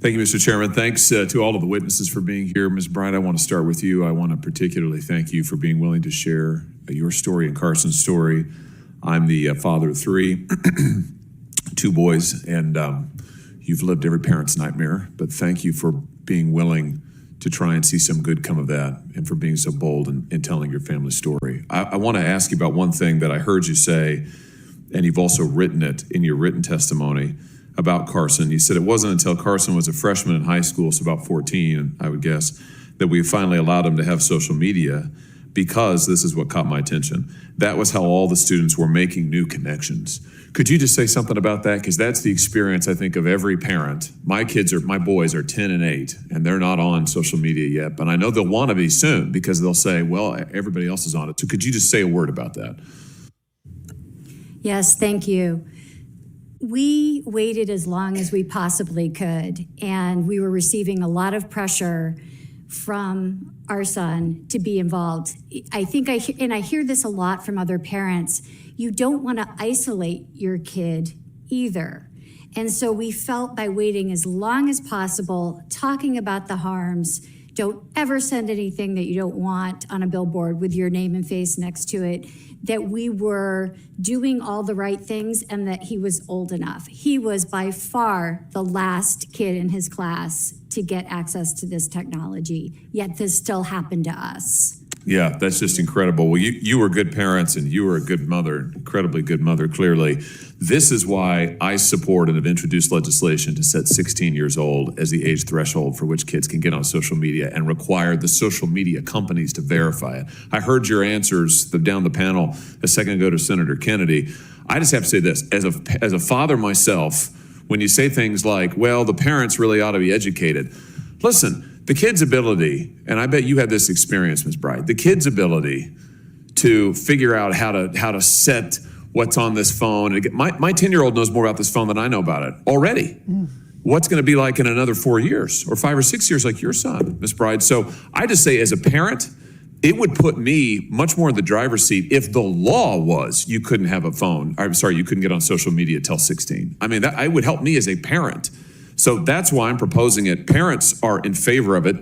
Thank you, Mr. Chairman. Thanks to all of the witnesses for being here. Ms. Bryant, I want to start with you. I want to particularly thank you for being willing to share your story and Carson's story. I'm the father of three, two boys, and you've lived every parent's nightmare, but thank you for being willing to try and see some good come of that and for being so bold in telling your family story. I want to ask you about one thing that I heard you say, and you've also written it in your written testimony about Carson. You said it wasn't until Carson was a freshman in high school, so about 14, I would guess, that we finally allowed him to have social media, because this is what caught my attention. That was how all the students were making new connections. Could you just say something about that? Because that's the experience, I think, of every parent. My boys are 10 and 8, and they're not on social media yet, but I know they'll want to be soon because they'll say, well, everybody else is on it. So could you just say a word about that? Yes, thank you. We waited as long as we possibly could, and we were receiving a lot of pressure from our son to be involved. I hear this a lot from other parents. You don't want to isolate your kid either. And so we felt by waiting as long as possible, talking about the harms, don't ever send anything that you don't want on a billboard with your name and face next to it, that we were doing all the right things and that he was old enough. He was by far the last kid in his class to get access to this technology, yet this still happened to us. Yeah, that's just incredible. Well, you were good parents and you were a good mother, incredibly good mother, clearly. This is why I support and have introduced legislation to set 16 years old as the age threshold for which kids can get on social media and require the social media companies to verify it. I heard your answers down the panel a second ago to Senator Kennedy. I just have to say this, as a father myself, when you say things like, well, the parents really ought to be educated. Listen, the kid's ability, and I bet you had this experience, Ms. Bright, the kid's ability to figure out how to set what's on this phone. And my 10-year-old knows more about this phone than I know about it already. What's going to be like in another 4 years or 5 or 6 years like your son, Ms. Bride. So I just say, as a parent, it would put me much more in the driver's seat if the law was you couldn't have a phone. I'm sorry, you couldn't get on social media till 16. I mean, that would help me as a parent. So that's why I'm proposing it. Parents are in favor of it.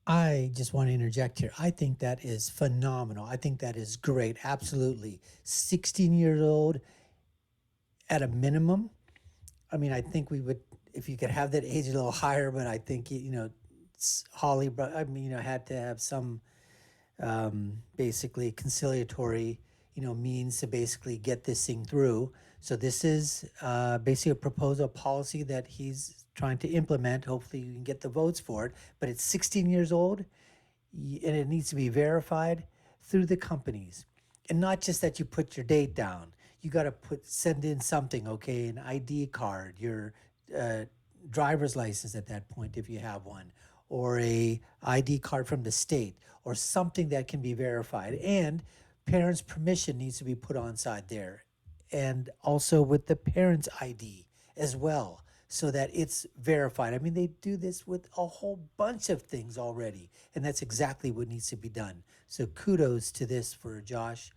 I just want to interject here. I think that is phenomenal. I think that is great. Absolutely. 16 years old at a minimum. I mean, I think we would, if you could have that age a little higher, but I think, Hawley, had to have some basically conciliatory, means to basically get this thing through. So this is basically a proposal, policy that he's trying to implement. Hopefully you can get the votes for it. But it's 16 years old, and it needs to be verified through the companies. And not just that you put your date down. You got to send in something, okay, an ID card, your driver's license at that point if you have one, or a ID card from the state, or something that can be verified. And parents' permission needs to be put on side there. And also with the parent's ID as well, so that it's verified. I mean, they do this with a whole bunch of things already, and that's exactly what needs to be done. So kudos to this for Josh,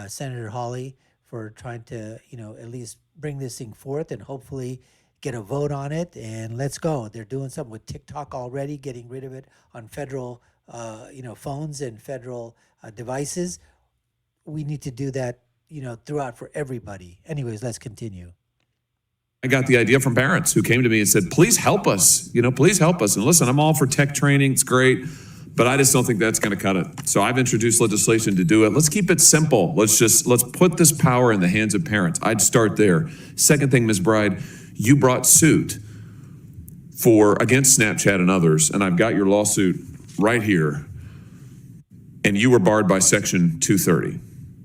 Senator Hawley, for trying to, at least bring this thing forth and hopefully get a vote on it, and let's go. They're doing something with TikTok already, getting rid of it on federal, phones and federal devices. We need to do that, throughout for everybody. Anyways, let's continue. I got the idea from parents who came to me and said, please help us, please help us. And listen, I'm all for tech training. It's great, but I just don't think that's going to cut it. So I've introduced legislation to do it. Let's keep it simple. Let's put this power in the hands of parents. I'd start there. Second thing, Ms. Bride, you brought suit against Snapchat and others, and I've got your lawsuit right here. And you were barred by Section 230.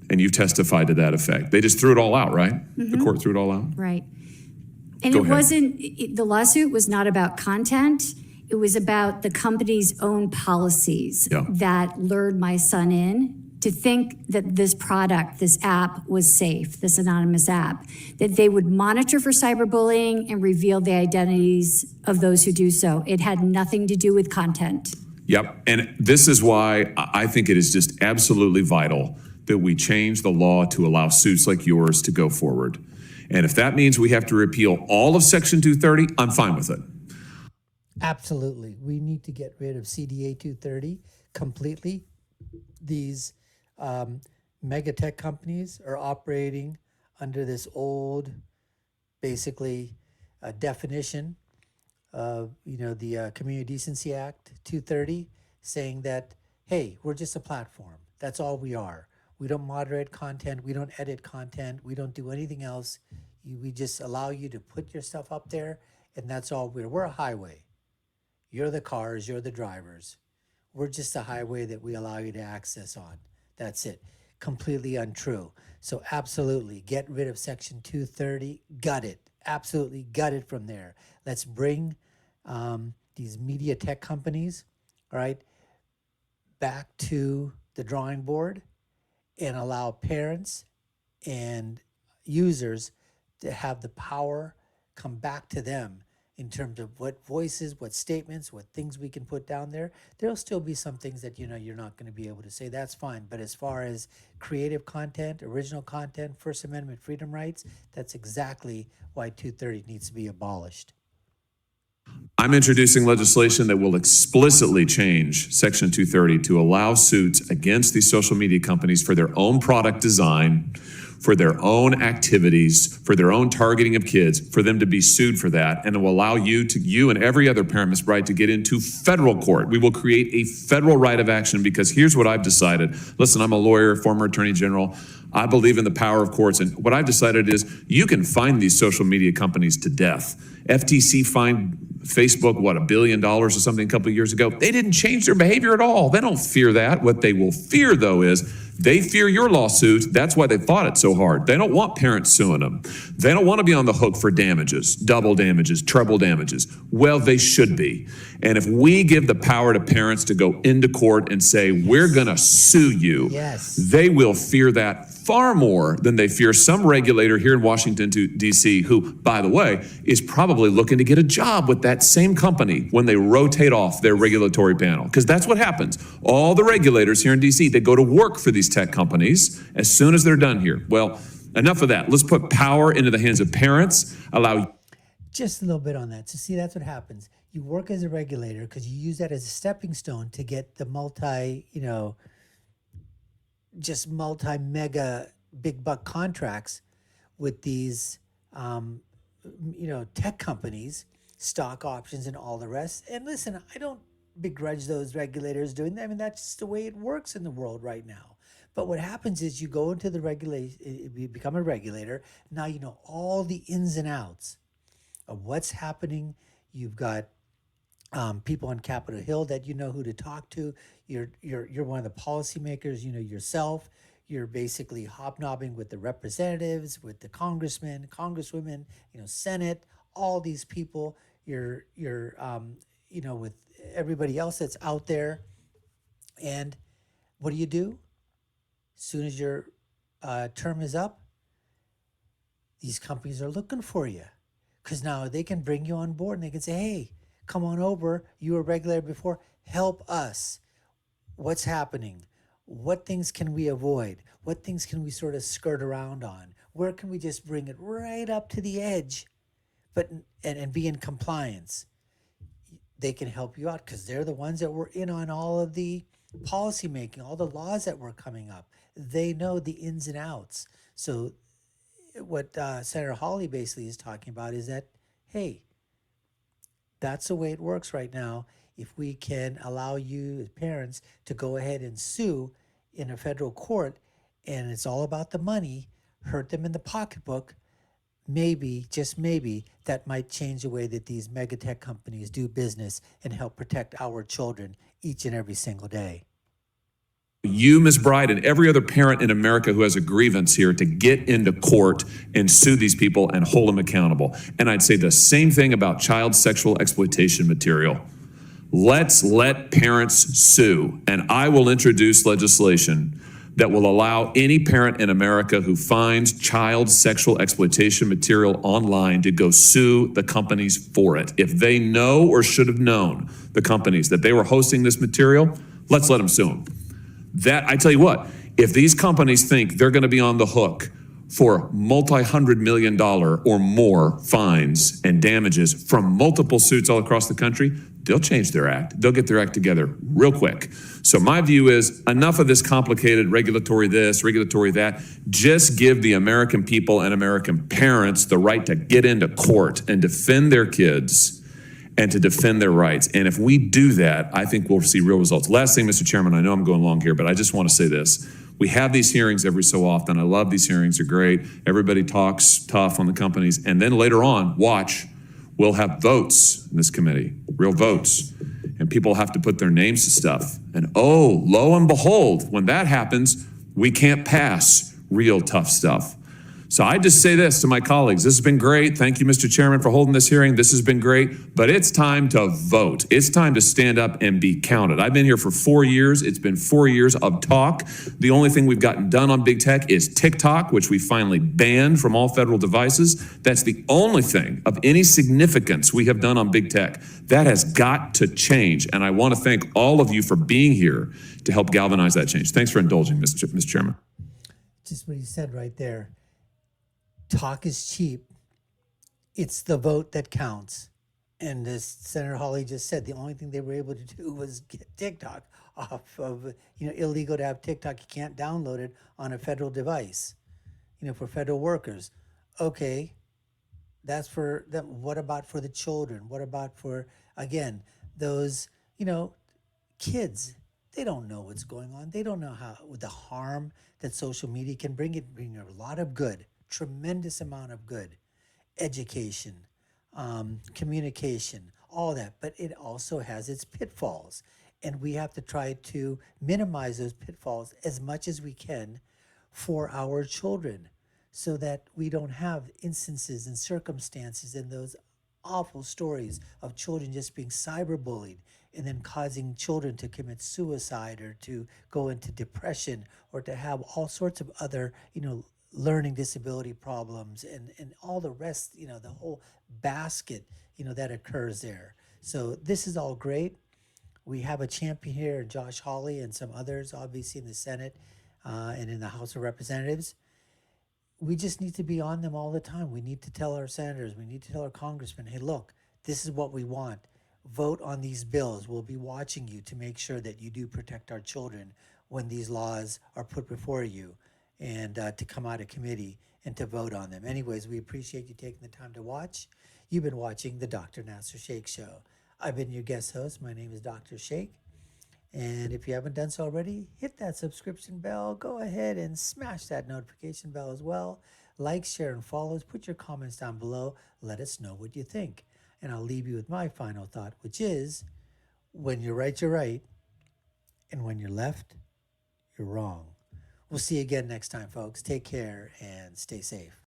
And you testified to that effect. They just threw it all out, right? Mm-hmm. The court threw it all out? Right. And the lawsuit was not about content. It was about the company's own policies that lured my son in to think that this product, this app was safe, this anonymous app, that they would monitor for cyberbullying and reveal the identities of those who do so. It had nothing to do with content. Yep. And this is why I think it is just absolutely vital that we change the law to allow suits like yours to go forward. And if that means we have to repeal all of Section 230, I'm fine with it. Absolutely. We need to get rid of CDA 230 completely. These mega tech companies are operating under this old, basically, definition of, the Community Decency Act 230, saying that, hey, we're just a platform. That's all we are. We don't moderate content. We don't edit content. We don't do anything else. We just allow you to put your stuff up there, and that's all we're a highway. You're the cars, you're the drivers. We're just a highway that we allow you to access on. That's it. Completely untrue. So absolutely, get rid of Section 230. Gut it. Absolutely gut it from there. Let's bring these media tech companies, all right, back to the drawing board and allow parents and users to have the power come back to them in terms of what voices, what statements, what things we can put down there. There'll still be some things that, you're not going to be able to say. That's fine. But as far as creative content, original content, First Amendment freedom rights, that's exactly why 230 needs to be abolished. I'm introducing legislation that will explicitly change Section 230 to allow suits against these social media companies for their own product design, for their own activities, for their own targeting of kids, for them to be sued for that, and it will allow you and every other parent, Ms. Bright, to get into federal court. We will create a federal right of action because here's what I've decided. Listen, I'm a lawyer, former attorney general. I believe in the power of courts, and what I've decided is you can fine these social media companies to death. FTC fined Facebook, $1 billion or something a couple of years ago. They didn't change their behavior at all. They don't fear that. What they will fear, though, is they fear your lawsuit. That's why they fought it so hard. They don't want parents suing them. They don't want to be on the hook for damages, double damages, treble damages. Well, they should be. And if we give the power to parents to go into court and say, we're going to sue you, they will fear that far more than they fear some regulator here in Washington, D.C., who, by the way, is probably looking to get a job with that same company when they rotate off their regulatory panel. Because that's what happens. All the regulators here in D.C., they go to work for these tech companies as soon as they're done here. Well, enough of that. Let's put power into the hands of parents, allow... Just a little bit on that. So see, that's what happens. You work as a regulator because you use that as a stepping stone to get the multi-mega big buck contracts with these, tech companies, stock options and all the rest. And listen, I don't begrudge those regulators doing that. I mean, that's just the way it works in the world right now. But what happens is you go into the regulation, you become a regulator. Now you know all the ins and outs of what's happening. You've got people on Capitol Hill that you know who to talk to. You're one of the policymakers, yourself. You're basically hobnobbing with the representatives, with the congressmen, congresswomen, Senate, all these people. You're with everybody else that's out there. And what do? As soon as your term is up, these companies are looking for you because now they can bring you on board and they can say, hey, come on over. You were a regulator before. Help us. What's happening? What things can we avoid? What things can we sort of skirt around on? Where can we just bring it right up to the edge, but and be in compliance? They can help you out because they're the ones that were in on all of the policy making, all the laws that were coming up. They know the ins and outs. So what Senator Hawley basically is talking about is that, hey, that's the way it works right now. If we can allow you as parents to go ahead and sue in a federal court, and it's all about the money, hurt them in the pocketbook, maybe, just maybe, that might change the way that these mega tech companies do business and help protect our children each and every single day. You, Ms. Bright, and every other parent in America who has a grievance here to get into court and sue these people and hold them accountable. And I'd say the same thing about child sexual exploitation material. Let's let parents sue, and I will introduce legislation that will allow any parent in America who finds child sexual exploitation material online to go sue the companies for it. If they know or should have known the companies that they were hosting this material, let's let them sue them. That, I tell you what, If these companies think they're going to be on the hook for multi-$100 million or more fines and damages from multiple suits all across the country, they'll change their act. They'll get their act together real quick. So my view is enough of this complicated regulatory this, regulatory that. Just give the American people and American parents the right to get into court and defend their kids and to defend their rights. And if we do that, I think we'll see real results. Last thing, Mr. Chairman, I know I'm going long here, but I just want to say this. We have these hearings every so often. I love these hearings. They're great. Everybody talks tough on the companies. And then later on, watch, we'll have votes in this committee, real votes. And people have to put their names to stuff. And oh, lo and behold, when that happens, we can't pass real tough stuff. So I just say this to my colleagues. This has been great. Thank you, Mr. Chairman, for holding this hearing. This has been great, but it's time to vote. It's time to stand up and be counted. I've been here for 4 years. It's been 4 years of talk. The only thing we've gotten done on big tech is TikTok, which we finally banned from all federal devices. That's the only thing of any significance we have done on big tech. That has got to change. And I want to thank all of you for being here to help galvanize that change. Thanks for indulging, Mr. Chairman. Just what you said right there. Talk is cheap. It's the vote that counts. And as Senator Hawley just said, the only thing they were able to do was get TikTok off of, illegal to have TikTok. You can't download it on a federal device, for federal workers. Okay, that's for them. What about for the children? What about for, again, those, kids? They don't know what's going on. They don't know how the harm that social media can bring. It bring a lot of good. Tremendous amount of good, education, communication, all that, but it also has its pitfalls, and we have to try to minimize those pitfalls as much as we can for our children so that we don't have instances and circumstances and those awful stories of children just being cyberbullied and then causing children to commit suicide or to go into depression or to have all sorts of other, learning disability problems and all the rest, the whole basket, that occurs there. So this is all great. We have a champion here, Josh Hawley, and some others, obviously in the Senate and in the House of Representatives. We just need to be on them all the time. We need to tell our senators, we need to tell our congressmen, hey, look, this is what we want. Vote on these bills. We'll be watching you to make sure that you do protect our children when these laws are put before you, and to come out of committee and to vote on them. Anyways, we appreciate you taking the time to watch. You've been watching the Dr. Nasir Shaikh Show. I've been your guest host. My name is Dr. Shaikh. And if you haven't done so already, hit that subscription bell. Go ahead and smash that notification bell as well. Like, share, and follow us. Put your comments down below. Let us know what you think. And I'll leave you with my final thought, which is, when you're right, you're right. And when you're left, you're wrong. We'll see you again next time, folks. Take care and stay safe.